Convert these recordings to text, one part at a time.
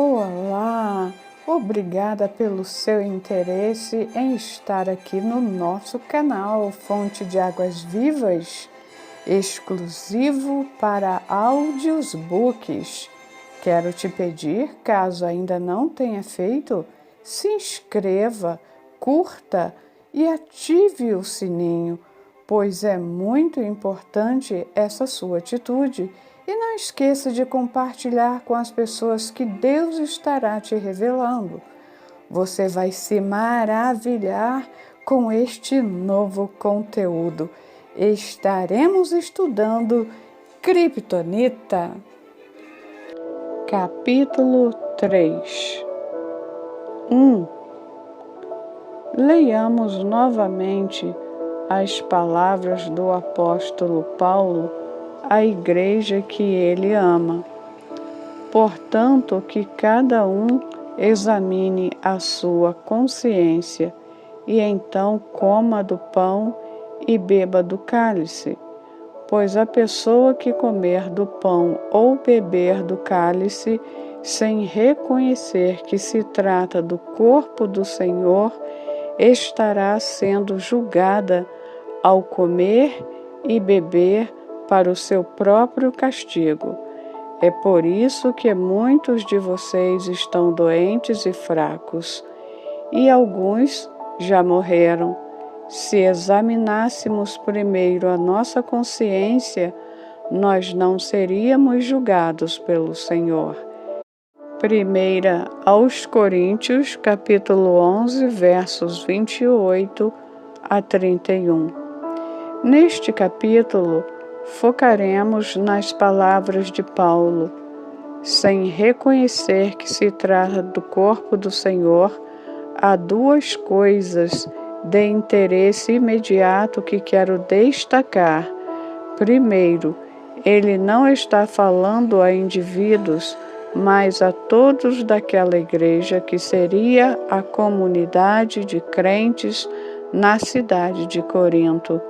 Olá! Obrigada pelo seu interesse em estar aqui no nosso canal Fonte de Águas Vivas, exclusivo para audiobooks. Quero te pedir, caso ainda não tenha feito, se inscreva, curta e ative o sininho, pois é muito importante essa sua atitude. E não esqueça de compartilhar com as pessoas que Deus estará te revelando. Você vai se maravilhar com este novo conteúdo. Estaremos estudando Kryptonita. Capítulo 3. 1. Leiamos novamente as palavras do apóstolo Paulo à igreja que ele ama. Portanto, que cada um examine a sua consciência e então coma do pão e beba do cálice. Pois a pessoa que comer do pão ou beber do cálice sem reconhecer que se trata do corpo do Senhor, estará sendo julgada ao comer e beber para o seu próprio castigo. É por isso que muitos de vocês estão doentes e fracos, e alguns já morreram. Se examinássemos primeiro a nossa consciência, nós não seríamos julgados pelo Senhor. 1 aos Coríntios, capítulo 11, versos 28 a 31. Neste capítulo, focaremos nas palavras de Paulo. Sem reconhecer que se trata do corpo do Senhor, há duas coisas de interesse imediato que quero destacar. Primeiro, ele não está falando a indivíduos, mas a todos daquela igreja que seria a comunidade de crentes na cidade de Corinto.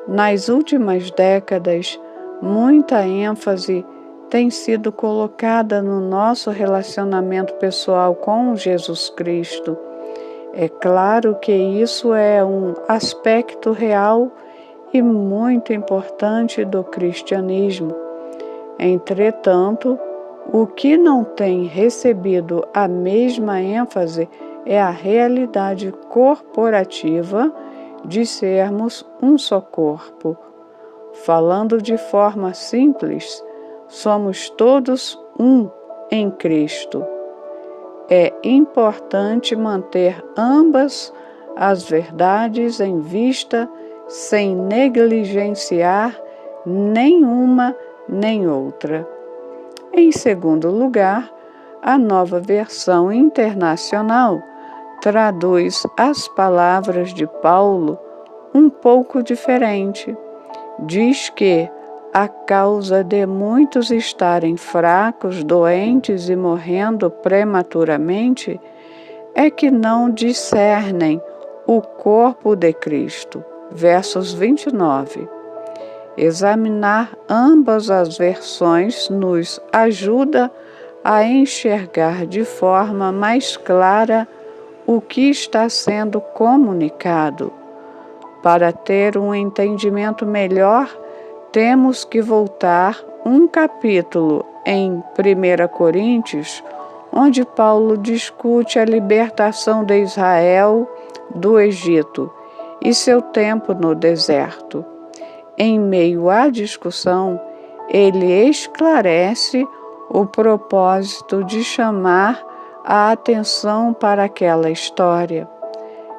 Nas últimas décadas, muita ênfase tem sido colocada no nosso relacionamento pessoal com Jesus Cristo. É claro que isso é um aspecto real e muito importante do cristianismo. Entretanto, o que não tem recebido a mesma ênfase é a realidade corporativa de sermos um só corpo. Falando de forma simples, somos todos um em Cristo. É importante manter ambas as verdades em vista, sem negligenciar nenhuma nem outra. Em segundo lugar, a Nova Versão Internacional traduz as palavras de Paulo um pouco diferente. Diz que, a causa de muitos estarem fracos, doentes e morrendo prematuramente, é que não discernem o corpo de Cristo. Versos 29. Examinar ambas as versões nos ajuda a enxergar de forma mais clara o que está sendo comunicado. Para ter um entendimento melhor, temos que voltar um capítulo em 1 Coríntios, onde Paulo discute a libertação de Israel do Egito e seu tempo no deserto. Em meio à discussão, ele esclarece o propósito de chamar a atenção para aquela história.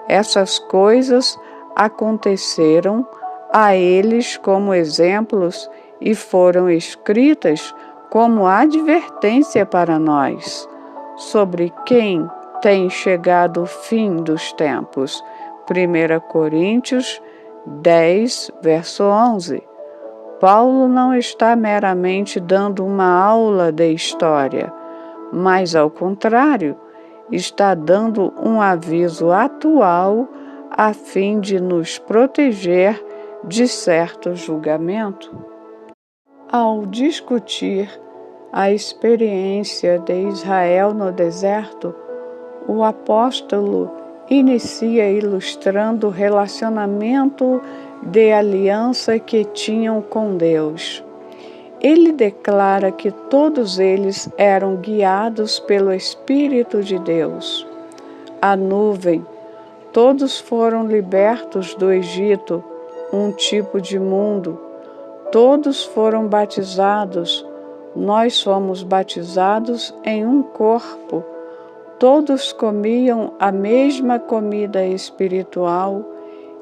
Essas coisas aconteceram a eles como exemplos e foram escritas como advertência para nós, sobre quem tem chegado o fim dos tempos. 1 Coríntios 10, verso 11. Paulo não está meramente dando uma aula de história, mas, ao contrário, está dando um aviso atual a fim de nos proteger de certo julgamento. Ao discutir a experiência de Israel no deserto, o apóstolo inicia ilustrando o relacionamento de aliança que tinham com Deus. Ele declara que todos eles eram guiados pelo Espírito de Deus. A nuvem, todos foram libertos do Egito, um tipo de mundo. Todos foram batizados, nós fomos batizados em um corpo. Todos comiam a mesma comida espiritual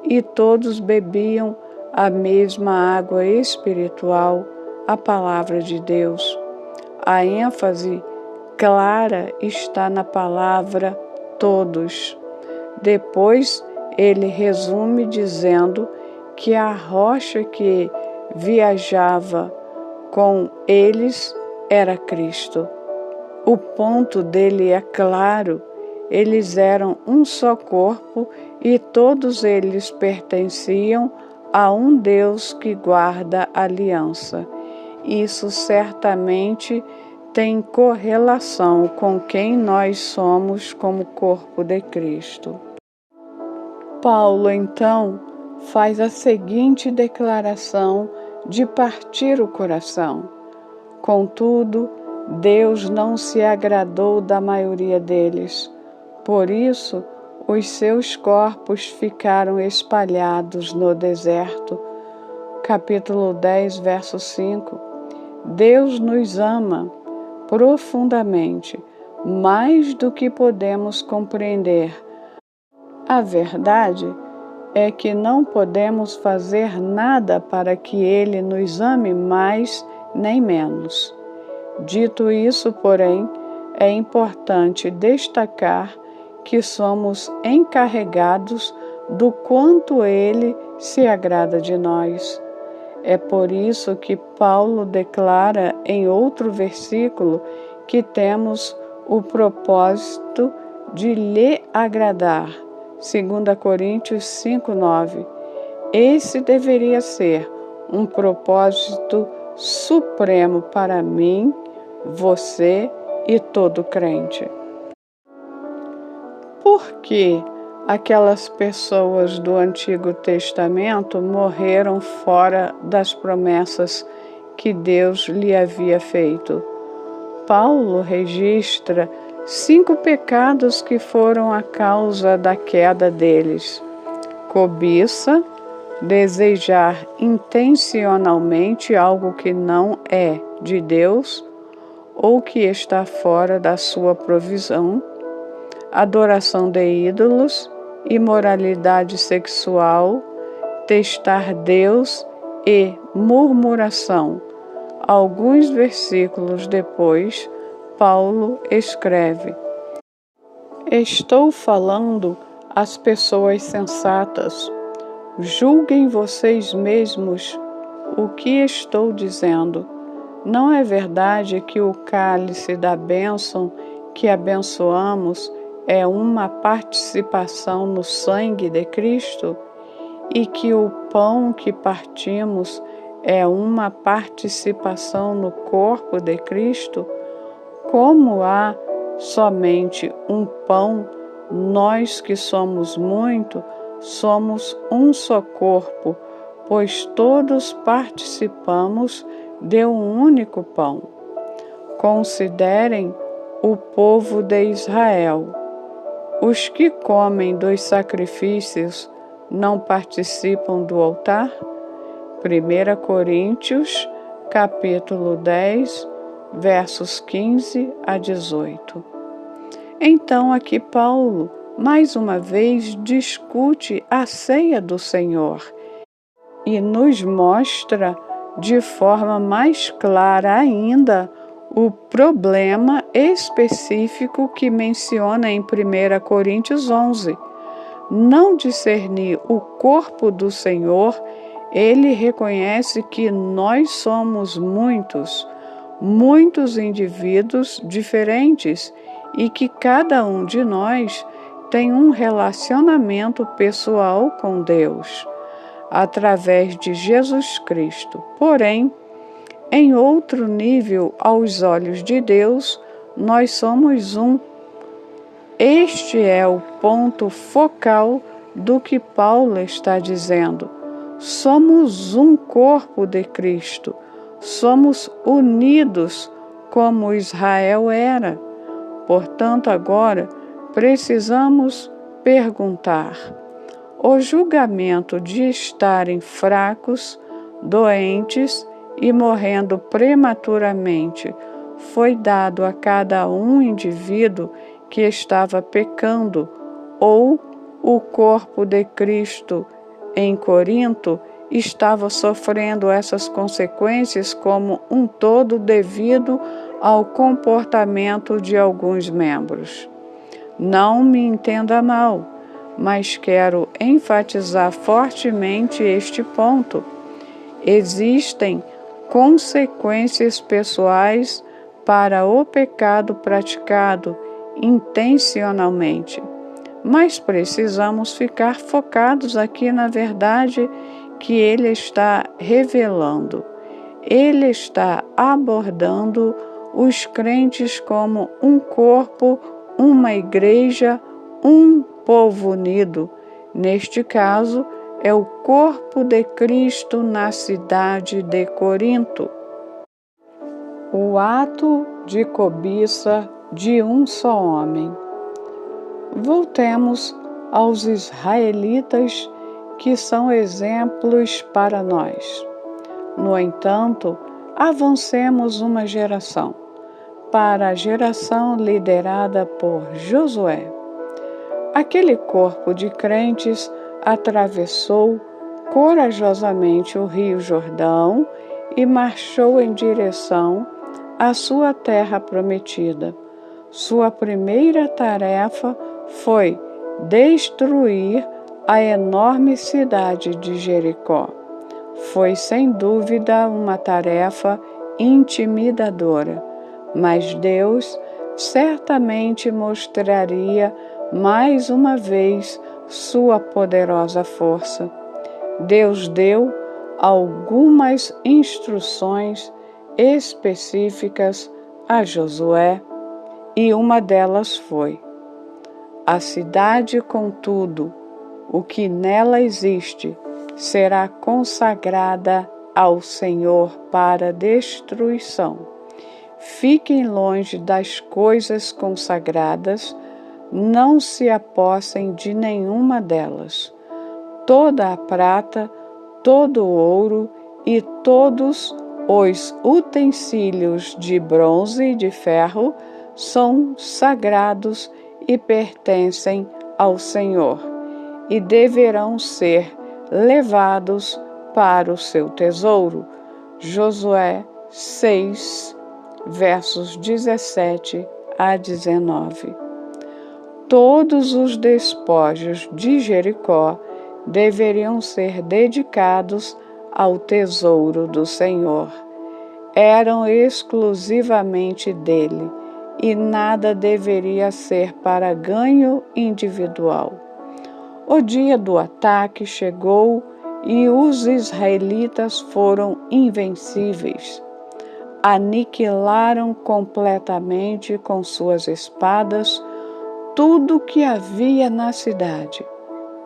e todos bebiam a mesma água espiritual, a palavra de Deus. A ênfase clara está na palavra todos. Depois ele resume dizendo que a rocha que viajava com eles era Cristo. O ponto dele é claro: eles eram um só corpo e todos eles pertenciam a um Deus que guarda aliança. Isso certamente tem correlação com quem nós somos como corpo de Cristo. Paulo, então, faz a seguinte declaração de partir o coração. Contudo, Deus não se agradou da maioria deles. Por isso, os seus corpos ficaram espalhados no deserto. Capítulo 10, verso 5. Deus nos ama profundamente, mais do que podemos compreender. A verdade é que não podemos fazer nada para que Ele nos ame mais nem menos. Dito isso, porém, é importante destacar que somos encarregados do quanto Ele se agrada de nós. É por isso que Paulo declara em outro versículo que temos o propósito de lhe agradar. 2 Coríntios 5:9. Esse deveria ser um propósito supremo para mim, você e todo crente. Por que aquelas pessoas do Antigo Testamento morreram fora das promessas que Deus lhe havia feito? Paulo registra 5 pecados que foram a causa da queda deles: cobiça, desejar intencionalmente algo que não é de Deus ou que está fora da sua provisão, adoração de ídolos, imoralidade sexual, testar Deus e murmuração. Alguns versículos depois, Paulo escreve: Estou falando às pessoas sensatas. Julguem vocês mesmos o que estou dizendo. Não é verdade que o cálice da bênção que abençoamos é uma participação no sangue de Cristo? E que o pão que partimos é uma participação no corpo de Cristo? Como há somente um pão, nós que somos muito, somos um só corpo, pois todos participamos de um único pão. Considerem o povo de Israel. Os que comem dos sacrifícios não participam do altar? 1 Coríntios, capítulo 10, versos 15 a 18. Então aqui Paulo, mais uma vez, discute a ceia do Senhor e nos mostra de forma mais clara ainda o problema específico que menciona em 1 Coríntios 11. Não discernir o corpo do Senhor, ele reconhece que nós somos muitos indivíduos diferentes e que cada um de nós tem um relacionamento pessoal com Deus, através de Jesus Cristo. Porém, em outro nível aos olhos de Deus, nós somos um. Este é o ponto focal do que Paulo está dizendo. Somos um corpo de Cristo. Somos unidos como Israel era. Portanto, agora precisamos perguntar: o julgamento de estarem fracos, doentes e morrendo prematuramente foi dado a cada um indivíduo que estava pecando, ou o corpo de Cristo em Corinto estava sofrendo essas consequências como um todo devido ao comportamento de alguns membros? Não me entenda mal, mas quero enfatizar fortemente este ponto. Existem consequências pessoais para o pecado praticado intencionalmente, mas precisamos ficar focados aqui na verdade que ele está revelando. Ele está abordando os crentes como um corpo, uma igreja, um povo unido. Neste caso, é o corpo de Cristo na cidade de Corinto. O ato de cobiça de um só homem. Voltemos aos israelitas, que são exemplos para nós. No entanto, avancemos uma geração, para a geração liderada por Josué. Aquele corpo de crentes atravessou corajosamente o Rio Jordão e marchou em direção à sua terra prometida. Sua primeira tarefa foi destruir a enorme cidade de Jericó. Foi sem dúvida uma tarefa intimidadora, mas Deus certamente mostraria mais uma vez sua poderosa força. Deus deu algumas instruções específicas a Josué, e uma delas foi: a cidade, contudo, o que nela existe, será consagrada ao Senhor para destruição. Fiquem longe das coisas consagradas, não se apossem de nenhuma delas. Toda a prata, todo o ouro e todos os utensílios de bronze e de ferro são sagrados e pertencem ao Senhor, e deverão ser levados para o seu tesouro. Josué 6, versos 17 a 19. Todos os despojos de Jericó deveriam ser dedicados ao tesouro do Senhor. Eram exclusivamente dele, e nada deveria ser para ganho individual. O dia do ataque chegou e os israelitas foram invencíveis. Aniquilaram completamente com suas espadas tudo que havia na cidade: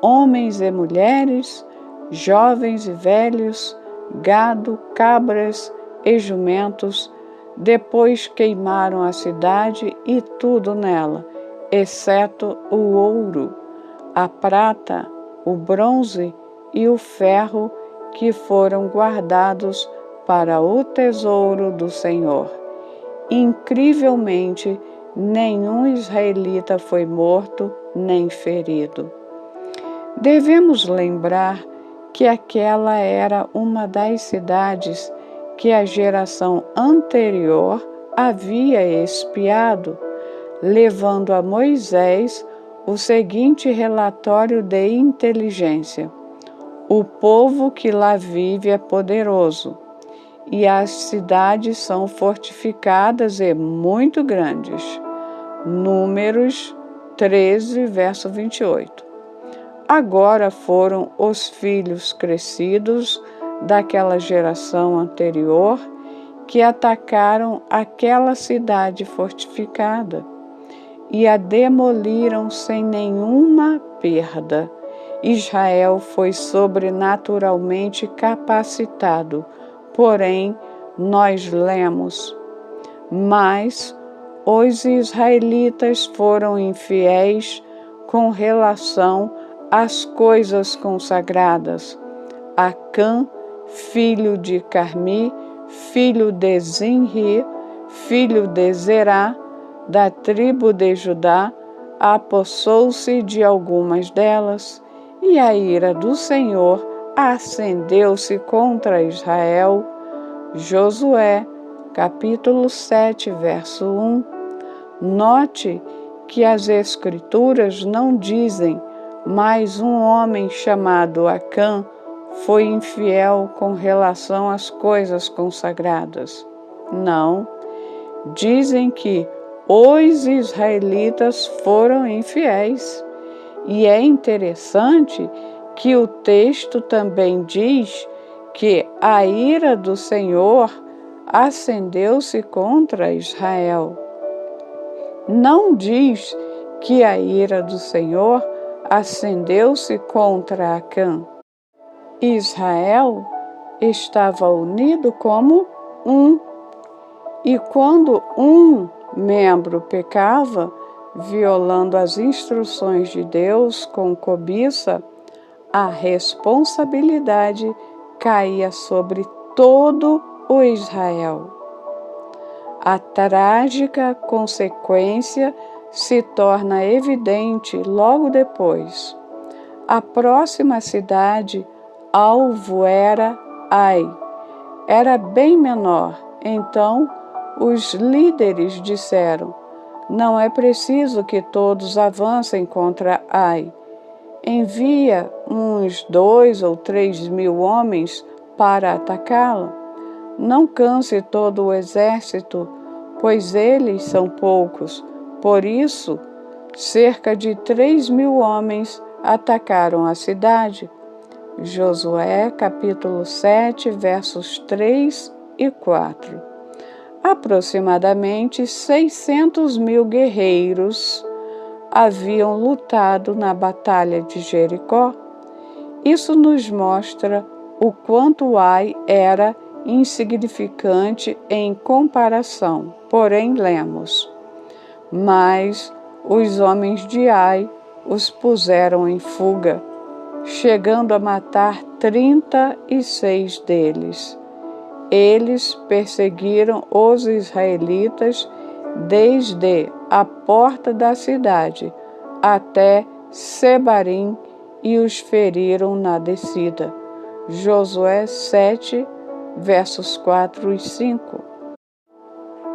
homens e mulheres, jovens e velhos, gado, cabras e jumentos. Depois queimaram a cidade e tudo nela, exceto o ouro, a prata, o bronze e o ferro, que foram guardados para o tesouro do Senhor. Incrivelmente, nenhum israelita foi morto nem ferido. Devemos lembrar que aquela era uma das cidades que a geração anterior havia espiado, levando a Moisés o seguinte relatório de inteligência: o povo que lá vive é poderoso, e as cidades são fortificadas e muito grandes. Números 13, verso 28. Agora foram os filhos crescidos daquela geração anterior que atacaram aquela cidade fortificada e a demoliram sem nenhuma perda. Israel foi sobrenaturalmente capacitado, porém, nós lemos: mas os israelitas foram infiéis com relação às coisas consagradas. Acã, filho de Carmi, filho de Zinri, filho de Zerá, da tribo de Judá, apossou-se de algumas delas, e a ira do Senhor acendeu-se contra Israel. Josué, capítulo 7, verso 1. Note que as Escrituras não dizem, mas um homem chamado Acã foi infiel com relação às coisas consagradas. Não, dizem que os israelitas foram infiéis. E é interessante que o texto também diz que a ira do Senhor acendeu-se contra Israel. Não diz que a ira do Senhor acendeu-se contra Acã. Israel estava unido como um. E quando um membro pecava, violando as instruções de Deus com cobiça, a responsabilidade caía sobre todo o Israel. A trágica consequência se torna evidente logo depois. A próxima cidade alvo era Ai. Era bem menor. Então, os líderes disseram: não é preciso que todos avancem contra Ai. Envia uns 2 ou 3 mil homens para atacá-la. Não canse todo o exército, pois eles são poucos. Por isso, cerca de 3 mil homens atacaram a cidade. Josué, capítulo 7, versos 3 e 4. Aproximadamente 600 mil guerreiros haviam lutado na Batalha de Jericó. Isso nos mostra o quanto Ai era insignificante em comparação. Porém, lemos: mas os homens de Ai os puseram em fuga, chegando a matar 36 deles. Eles perseguiram os israelitas desde a porta da cidade até Sebarim e os feriram na descida. Josué 7, versos 4 e 5.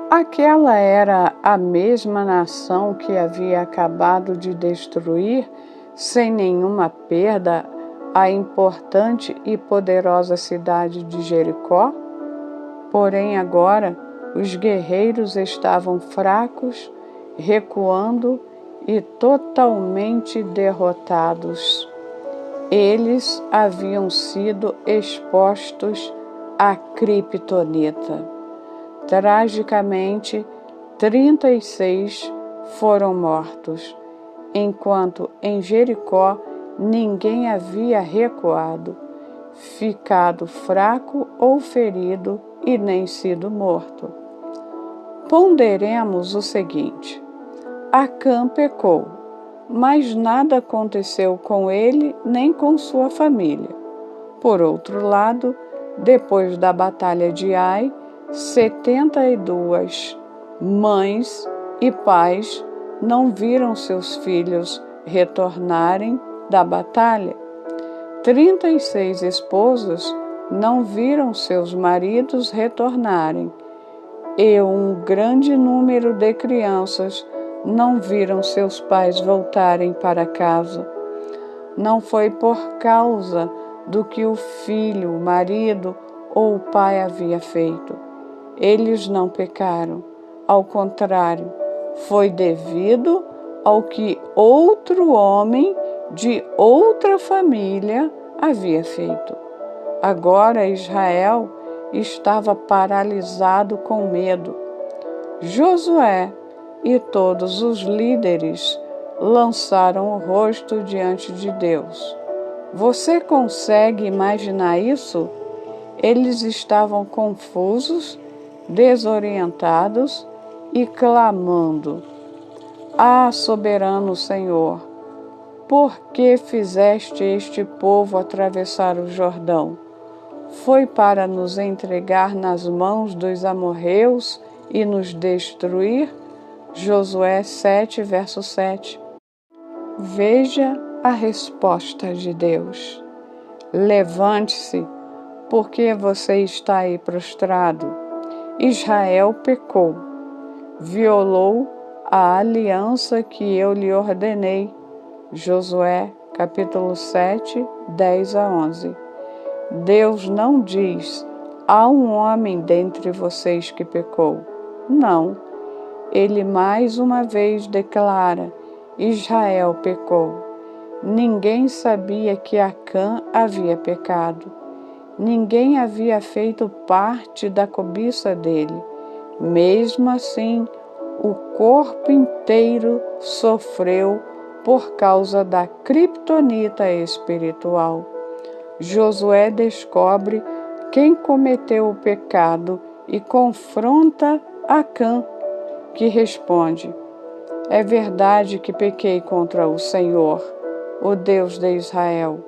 Aquela era a mesma nação que havia acabado de destruir, sem nenhuma perda, a importante e poderosa cidade de Jericó? Porém, agora, os guerreiros estavam fracos, recuando e totalmente derrotados. Eles haviam sido expostos à criptonita. Tragicamente, 36 foram mortos, enquanto em Jericó ninguém havia recuado, ficado fraco ou ferido e nem sido morto. Ponderemos o seguinte: Acã pecou, mas nada aconteceu com ele nem com sua família. Por outro lado, depois da batalha de Ai, 72 mães e pais não viram seus filhos retornarem da batalha. 36 esposos não viram seus maridos retornarem. E um grande número de crianças não viram seus pais voltarem para casa. Não foi por causa do que o filho, o marido ou o pai havia feito. Eles não pecaram. Ao contrário, foi devido ao que outro homem de outra família havia feito. Agora Israel estava paralisado com medo. Josué e todos os líderes lançaram o rosto diante de Deus. Você consegue imaginar isso? Eles estavam confusos, desorientados e clamando: Ah, soberano Senhor, por que fizeste este povo atravessar o Jordão? Foi para nos entregar nas mãos dos amorreus e nos destruir? Josué 7, verso 7. Veja a resposta de Deus. Levante-se, porque você está aí prostrado. Israel pecou, violou a aliança que eu lhe ordenei. Josué, capítulo 7, 10 a 11. Deus não diz: há um homem dentre vocês que pecou. Não. Ele mais uma vez declara: Israel pecou. Ninguém sabia que Acã havia pecado. Ninguém havia feito parte da cobiça dele. Mesmo assim, o corpo inteiro sofreu por causa da criptonita espiritual. Josué descobre quem cometeu o pecado e confronta Acã, que responde: É verdade que pequei contra o Senhor, o Deus de Israel.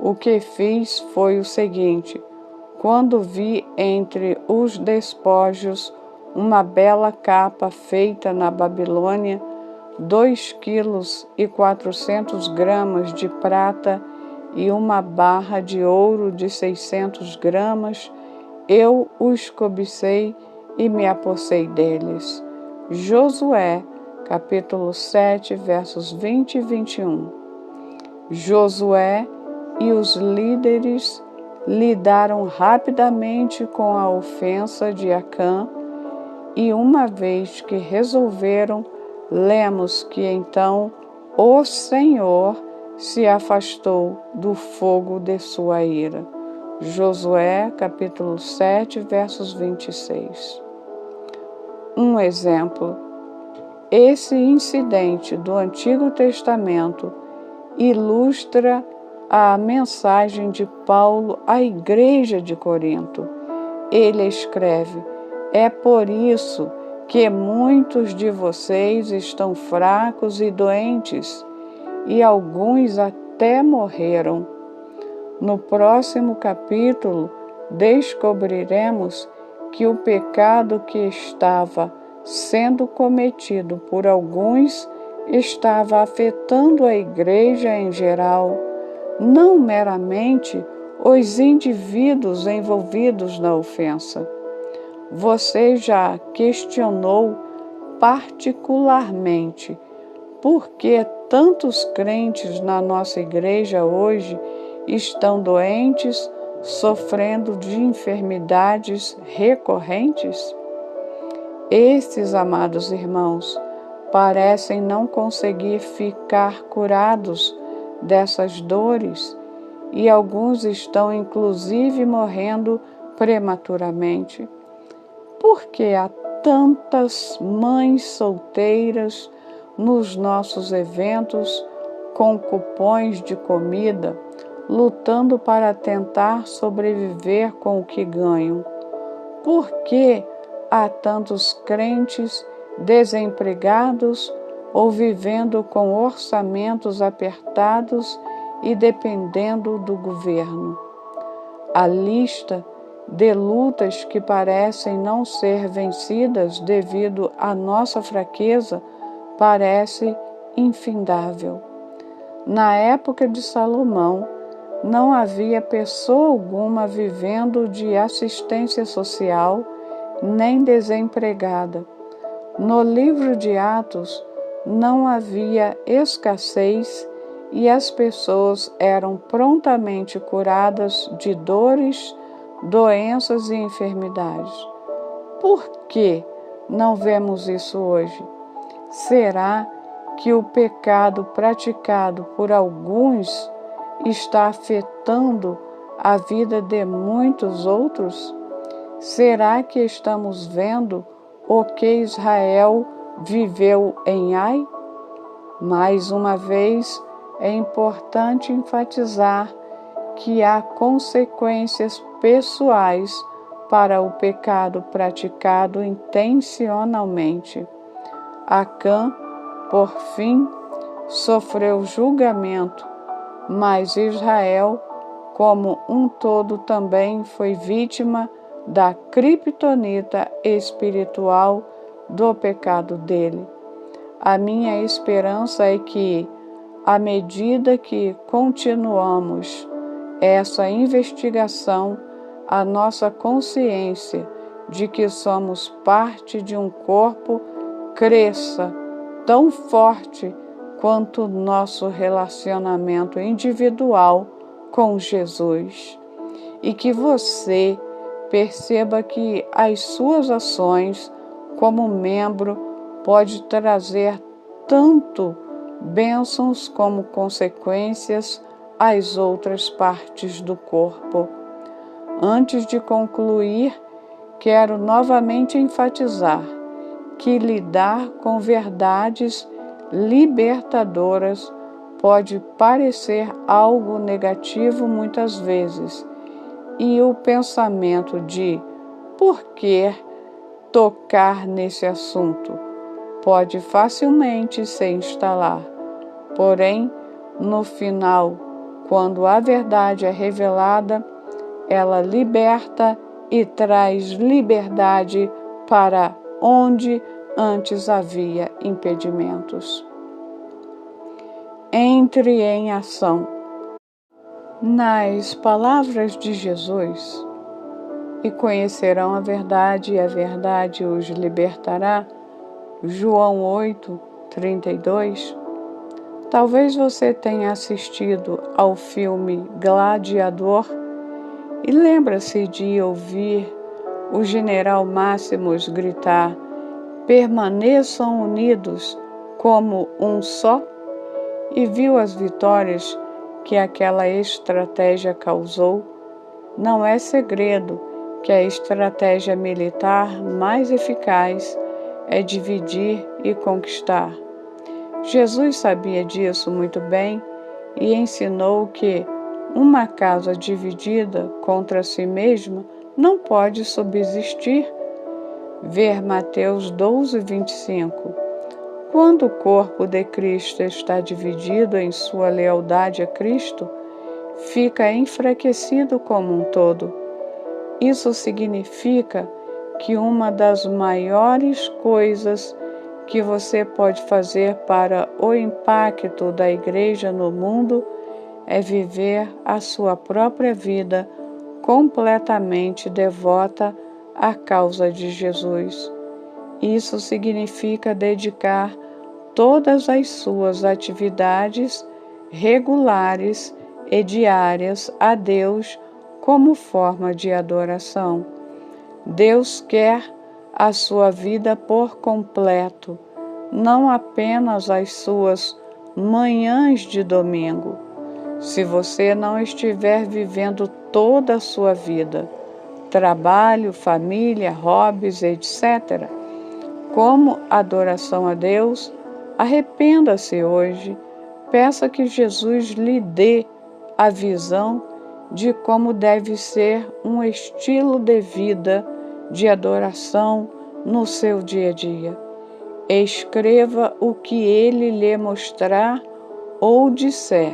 O que fiz foi o seguinte: quando vi entre os despojos uma bela capa feita na Babilônia, 2,4 kg de prata e uma barra de ouro de 600 gramas, eu os cobicei e me apossei deles. Josué, capítulo 7, versos 20 e 21. Josué e os líderes lidaram rapidamente com a ofensa de Acã e, uma vez que resolveram, lemos que então o Senhor se afastou do fogo de sua ira. Josué, capítulo 7, versos 26. Um exemplo. Esse incidente do Antigo Testamento ilustra a mensagem de Paulo à igreja de Corinto. Ele escreve: É por isso que muitos de vocês estão fracos e doentes, e alguns até morreram. No próximo capítulo, descobriremos que o pecado que estava sendo cometido por alguns estava afetando a igreja em geral, não meramente os indivíduos envolvidos na ofensa. Você já questionou particularmente por que tantos crentes na nossa igreja hoje estão doentes, sofrendo de enfermidades recorrentes? Estes, amados irmãos, parecem não conseguir ficar curados dessas dores e alguns estão inclusive morrendo prematuramente. Por que há tantas mães solteiras nos nossos eventos com cupons de comida, lutando para tentar sobreviver com o que ganham? Por que há tantos crentes desempregados ou vivendo com orçamentos apertados e dependendo do governo? A lista de lutas que parecem não ser vencidas devido à nossa fraqueza parece infindável. Na época de Salomão, não havia pessoa alguma vivendo de assistência social, nem desempregada. No livro de Atos, não havia escassez e as pessoas eram prontamente curadas de dores, doenças e enfermidades. Por que não vemos isso hoje? Será que o pecado praticado por alguns está afetando a vida de muitos outros? Será que estamos vendo o que Israel viveu em Ai? Mais uma vez, é importante enfatizar que há consequências pessoais para o pecado praticado intencionalmente. Acã, por fim, sofreu julgamento, mas Israel, como um todo, também foi vítima da criptonita espiritual do pecado dele. A minha esperança é que, à medida que continuamos essa investigação, a nossa consciência de que somos parte de um corpo cresça tão forte quanto nosso relacionamento individual com Jesus, e que você perceba que as suas ações como membro pode trazer tanto bênçãos como consequências às outras partes do corpo. Antes de concluir, quero novamente enfatizar que lidar com verdades libertadoras pode parecer algo negativo muitas vezes, e o pensamento de por que tocar nesse assunto pode facilmente se instalar. Porém, no final, quando a verdade é revelada, ela liberta e traz liberdade para onde antes havia impedimentos. Entre em ação. Nas palavras de Jesus, e conhecerão a verdade, e a verdade os libertará, João 8:32, talvez você tenha assistido ao filme Gladiador e lembra-se de ouvir o general Máximos gritar: permaneçam unidos como um só, e viu as vitórias que aquela estratégia causou. Não é segredo que a estratégia militar mais eficaz é dividir e conquistar. Jesus sabia disso muito bem e ensinou que uma casa dividida contra si mesma não pode subsistir. Ver Mateus 12:25. Quando o corpo de Cristo está dividido em sua lealdade a Cristo, fica enfraquecido como um todo. Isso significa que uma das maiores coisas que você pode fazer para o impacto da Igreja no mundo é viver a sua própria vida completamente devota à causa de Jesus. Isso significa dedicar todas as suas atividades regulares e diárias a Deus como forma de adoração. Deus quer a sua vida por completo, não apenas as suas manhãs de domingo. Se você não estiver vivendo toda a sua vida, trabalho, família, hobbies, etc., como adoração a Deus, arrependa-se hoje, peça que Jesus lhe dê a visão de como deve ser um estilo de vida de adoração no seu dia a dia. Escreva o que ele lhe mostrar ou disser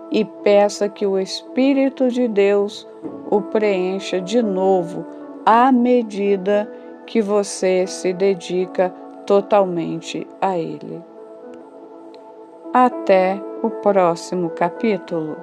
e peça que o Espírito de Deus o preencha de novo à medida que você se dedica totalmente a Ele. Até o próximo capítulo.